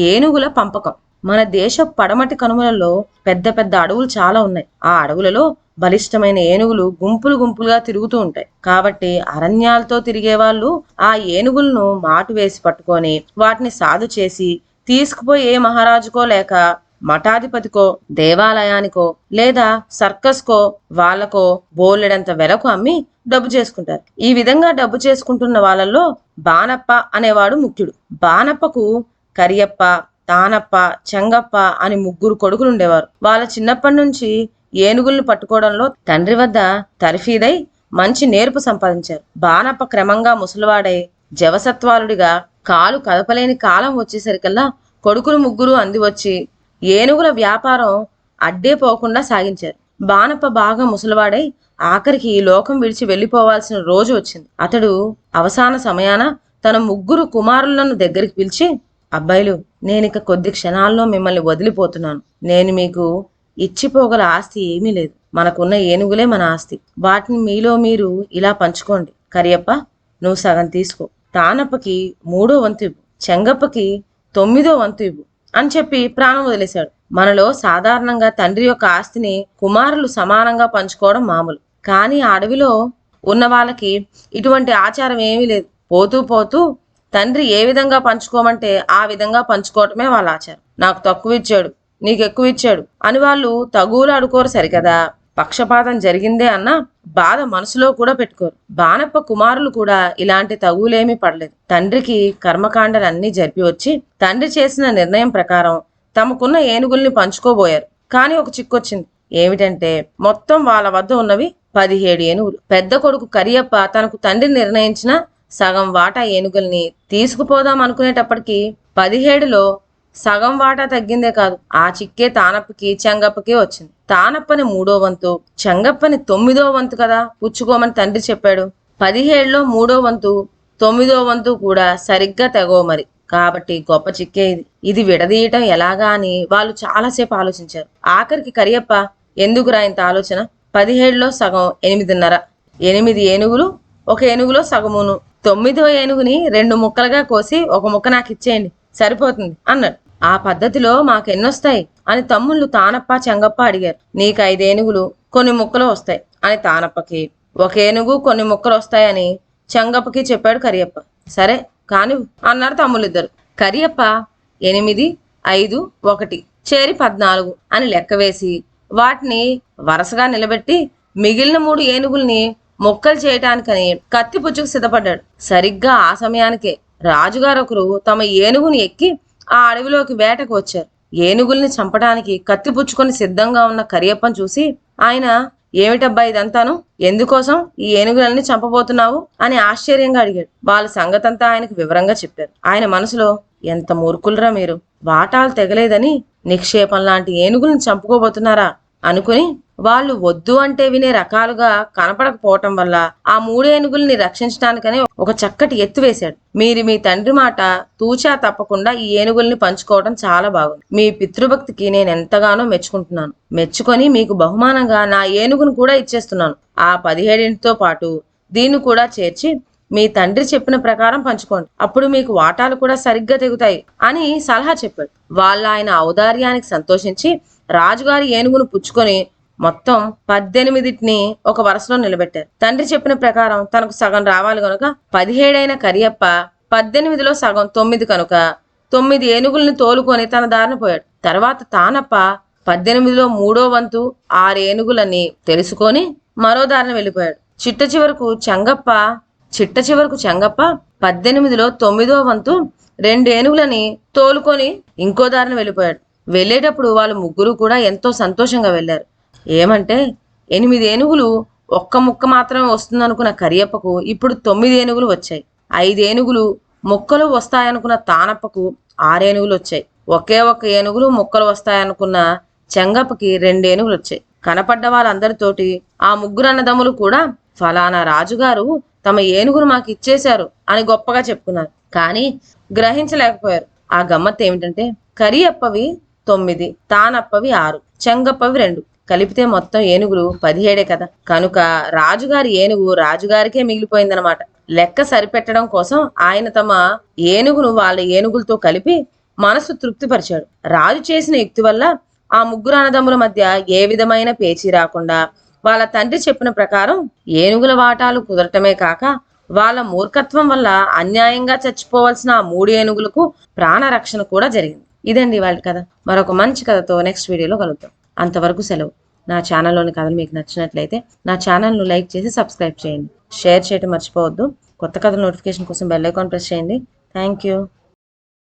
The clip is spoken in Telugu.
ఏనుగుల పంపకం. మన దేశ పడమటి కనుమలలో పెద్ద పెద్ద అడవులు చాలా ఉన్నాయి. ఆ అడవులలో బలిష్టమైన ఏనుగులు గుంపులు గుంపులుగా తిరుగుతూ ఉంటాయి. కాబట్టి అరణ్యాలతో తిరిగే వాళ్ళు ఆ ఏనుగులను మాటు వేసి పట్టుకొని వాటిని సాధు చేసి తీసుకుపోయి ఏ మహారాజుకో లేక మఠాధిపతికో దేవాలయానికో లేదా సర్కస్కో వాళ్లకో బోలెడంత వెలకు అమ్మి డబ్బు చేసుకుంటారు. ఈ విధంగా డబ్బు చేసుకుంటున్న వాళ్ళల్లో బానప్ప అనేవాడు ముఖ్యుడు. బానప్పకు కరియప్ప, తానప్ప, చెంగప్ప అని 3 కొడుకులు ఉండేవారు. వాళ్ళ చిన్నప్పటి నుంచి ఏనుగుల్ని పట్టుకోవడంలో తండ్రి వద్ద తర్ఫీదై మంచి నేర్పు సంపాదించారు. బానప్ప క్రమంగా ముసలివాడై జవసత్వాలుడిగా కాలు కదపలేని కాలం వచ్చేసరికల్లా కొడుకులు 3 అంది వచ్చి ఏనుగుల వ్యాపారం అడ్డే పోకుండా సాగించారు. బానప్ప బాగా ముసలివాడై ఆఖరికి ఈ లోకం విడిచి వెళ్లిపోవాల్సిన రోజు వచ్చింది. అతడు అవసాన సమయాన తన 3 కుమారులను దగ్గరికి పిలిచి, అబ్బాయిలు, నేనిక కొద్ది క్షణాల్లో మిమ్మల్ని వదిలిపోతున్నాను. నేను మీకు ఇచ్చిపోగల ఆస్తి ఏమీ లేదు. మనకున్న ఏనుగులే మన ఆస్తి. వాటిని మీలో మీరు ఇలా పంచుకోండి. కరియప్ప, నువ్వు సగం తీసుకో. తానప్పకి 3వ వంతు ఇవ్వు. చెంగప్పకి 9వ వంతు ఇవ్వు అని చెప్పి ప్రాణం వదిలేశాడు. మనలో సాధారణంగా తండ్రి యొక్క ఆస్తిని కుమారులు సమానంగా పంచుకోవడం మామూలు. కానీ ఆ అడవిలో ఉన్న వాళ్ళకి ఇటువంటి ఆచారం ఏమీ లేదు. పోతూ పోతూ తండ్రి ఏ విధంగా పంచుకోమంటే ఆ విధంగా పంచుకోవటమే వాళ్ళ ఆచారం. నాకు తక్కువ ఇచ్చాడు, నీకు ఎక్కువ ఇచ్చాడు అని వాళ్ళు తగువులు అడుకోరు సరికదా. పక్షపాతం జరిగిందే అన్న బాధ మనసులో కూడా పెట్టుకోరు. బానప్ప కుమారులు కూడా ఇలాంటి తగువులేమీ పడలేదు. తండ్రికి కర్మకాండలన్నీ జరిపి వచ్చి తండ్రి చేసిన నిర్ణయం ప్రకారం తమకున్న ఏనుగుల్ని పంచుకోబోయారు. కానీ ఒక చిక్కొచ్చింది. ఏమిటంటే మొత్తం వాళ్ళ వద్ద ఉన్నవి 17 ఏనుగులు. పెద్ద కొడుకు కరియప్ప తనకు తండ్రి నిర్ణయించిన సగం వాటా ఏనుగుల్ని తీసుకుపోదాం అనుకునేటప్పటికి 17లో సగం వాటా తగ్గిందే కాదు, ఆ చిక్కే తానప్పకి చెంగప్పకి వచ్చింది. తానప్పని 3వ వంతు, చెంగప్పని 9వ వంతు కదా పుచ్చుకోమని తండ్రి చెప్పాడు. 17లో 3వ వంతు, 9వ వంతు కూడా సరిగ్గా తెగో మరి. కాబట్టి గొప్ప చిక్కే ఇది. ఇది విడదీయటం ఎలాగా అని వాళ్ళు చాలాసేపు ఆలోచించారు. ఆఖరికి కరియప్ప, ఎందుకురా ఇంత ఆలోచన? 17లో సగం 8.5. 8 ఏనుగులు, ఒక ఏనుగులో సగమును. 9వ ఏనుగుని 2 ముక్కలుగా కోసి ఒక ముక్క నాకు ఇచ్చేయండి, సరిపోతుంది అన్నాడు. ఆ పద్ధతిలో మాకెన్నొస్తాయి అని తమ్ముళ్ళు తానప్ప, చెంగప్ప అడిగారు. నీకు 5 ఏనుగులు, కొన్ని ముక్కలు వస్తాయి అని తానప్పకి, 1 ఏనుగు కొన్ని ముక్కలు వస్తాయని చెంగప్పకి చెప్పాడు కరియప్ప. సరే కాని అన్నారు తమ్ముళ్ళిద్దరు. కరియప్ప 8, 5, 1 చేరి 14 అని లెక్క వేసి వాటిని వరుసగా నిలబెట్టి మిగిలిన 3 ఏనుగుల్ని ముక్కలు చేయటానికని కత్తిపుచ్చుకు సిద్ధపడ్డాడు. సరిగ్గా ఆ సమయానికే రాజుగారు ఒకరు తమ ఏనుగుని ఎక్కి ఆ అడవిలోకి వేటకు వచ్చారు. ఏనుగుల్ని చంపడానికి కత్తిపుచ్చుకొని సిద్ధంగా ఉన్న కరియప్పను చూసి ఆయన, ఏమిటబ్బా ఇదంతాను? ఎందుకోసం ఈ ఏనుగులన్నీ చంపబోతున్నావు అని ఆశ్చర్యంగా అడిగాడు. వాళ్ళ సంగతంతా ఆయనకు వివరంగా చెప్పారు. ఆయన మనసులో, ఎంత మూర్ఖులరా మీరు, వాటాలు తెగలేదని నిక్షేపం లాంటి ఏనుగులను చంపుకోబోతున్నారా అనుకుని వాళ్ళు వద్దు అంటే వినే రకాలుగా కనపడకపోవటం వల్ల ఆ 3 ఏనుగుల్ని రక్షించడానికని ఒక చక్కటి ఎత్తు వేశాడు. మీరు మీ తండ్రి మాట తూచా తప్పకుండా ఈ ఏనుగుల్ని పంచుకోవడం చాలా బాగుంది. మీ పితృభక్తికి నేను ఎంతగానో మెచ్చుకుంటున్నాను. మెచ్చుకొని మీకు బహుమానంగా నా ఏనుగును కూడా ఇచ్చేస్తున్నాను. ఆ 17తో పాటు దీన్ని కూడా చేర్చి మీ తండ్రి చెప్పిన ప్రకారం పంచుకోండి. అప్పుడు మీకు వాటాలు కూడా సరిగ్గా తెగుతాయి అని సలహా చెప్పాడు. వాళ్ళు ఆయన ఔదార్యానికి సంతోషించి రాజుగారి ఏనుగును పుచ్చుకొని మొత్తం 18ని ఒక వరుసలో నిలబెట్టారు. తండ్రి చెప్పిన ప్రకారం తనకు సగం రావాలి కనుక 17 అయిన కరియప్ప 18లో సగం 9 కనుక 9 ఏనుగుల్ని తోలుకొని తన దారిన పోయాడు. తర్వాత తానప్ప 18లో 3వ వంతు 6 ఏనుగులని తెలుసుకొని మరో దారిన వెళ్ళిపోయాడు. చిట్ట చివరకు చెంగప్ప 18లో 9వ వంతు 2 ఏనుగులని తోలుకొని ఇంకో దారిన వెళ్ళిపోయాడు. వెళ్ళేటప్పుడు వాళ్ళు 3 కూడా ఎంతో సంతోషంగా వెళ్లారు. ఏమంటే 8 ఏనుగులు ఒక్క ముక్క మాత్రమే వస్తుందనుకున్న కరియప్పకు ఇప్పుడు 9 ఏనుగులు వచ్చాయి. 5 ఏనుగులు ముక్కలు వస్తాయనుకున్న తానప్పకు 6 ఏనుగులు వచ్చాయి. ఒకే ఒక్క ఏనుగులు ముక్కలు వస్తాయనుకున్న చెంగప్పకి 2 ఏనుగులు వచ్చాయి. కనపడ్డ వాళ్ళందరితోటి ఆ 3 అన్నదమ్ములు కూడా ఫలానా రాజుగారు తమ ఏనుగును మాకు ఇచ్చేశారు అని గొప్పగా చెప్పుకున్నారు. కానీ గ్రహించలేకపోయారు. ఆ గమ్మత్తు ఏమిటంటే కరియప్పవి 9, తానప్పవి 6, చెంగప్పవి 2 కలిపితే మొత్తం ఏనుగులు 17 కదా. కనుక రాజుగారి ఏనుగు రాజుగారికే మిగిలిపోయిందనమాట. లెక్క సరిపెట్టడం కోసం ఆయన తమ ఏనుగును వాళ్ళ ఏనుగులతో కలిపి మనసు తృప్తిపరిచాడు. రాజు చేసిన యుక్తి వల్ల ఆ ముగ్గురు అన్నదమ్ముల మధ్య ఏ విధమైన పేచీ రాకుండా వాళ్ళ తండ్రి చెప్పిన ప్రకారం ఏనుగుల వాటాలు కుదరటమే కాక వాళ్ళ మూర్ఖత్వం వల్ల అన్యాయంగా చచ్చిపోవాల్సిన ఆ 3 ఏనుగులకు ప్రాణరక్షణ కూడా జరిగింది. ఇదండి వాళ్ళ కథ. మరొక మంచి కథతో నెక్స్ట్ వీడియోలో కలుద్దాం. అంతవరకు సెలవు. నా ఛానల్లోని కథలు మీకు నచ్చినట్లయితే నా ఛానల్ను లైక్ చేసి సబ్స్క్రైబ్ చేయండి. షేర్ చేయడం మర్చిపోవద్దు. కొత్త కథల నోటిఫికేషన్ కోసం బెల్ ఐకాన్ ప్రెస్ చేయండి. Thank you.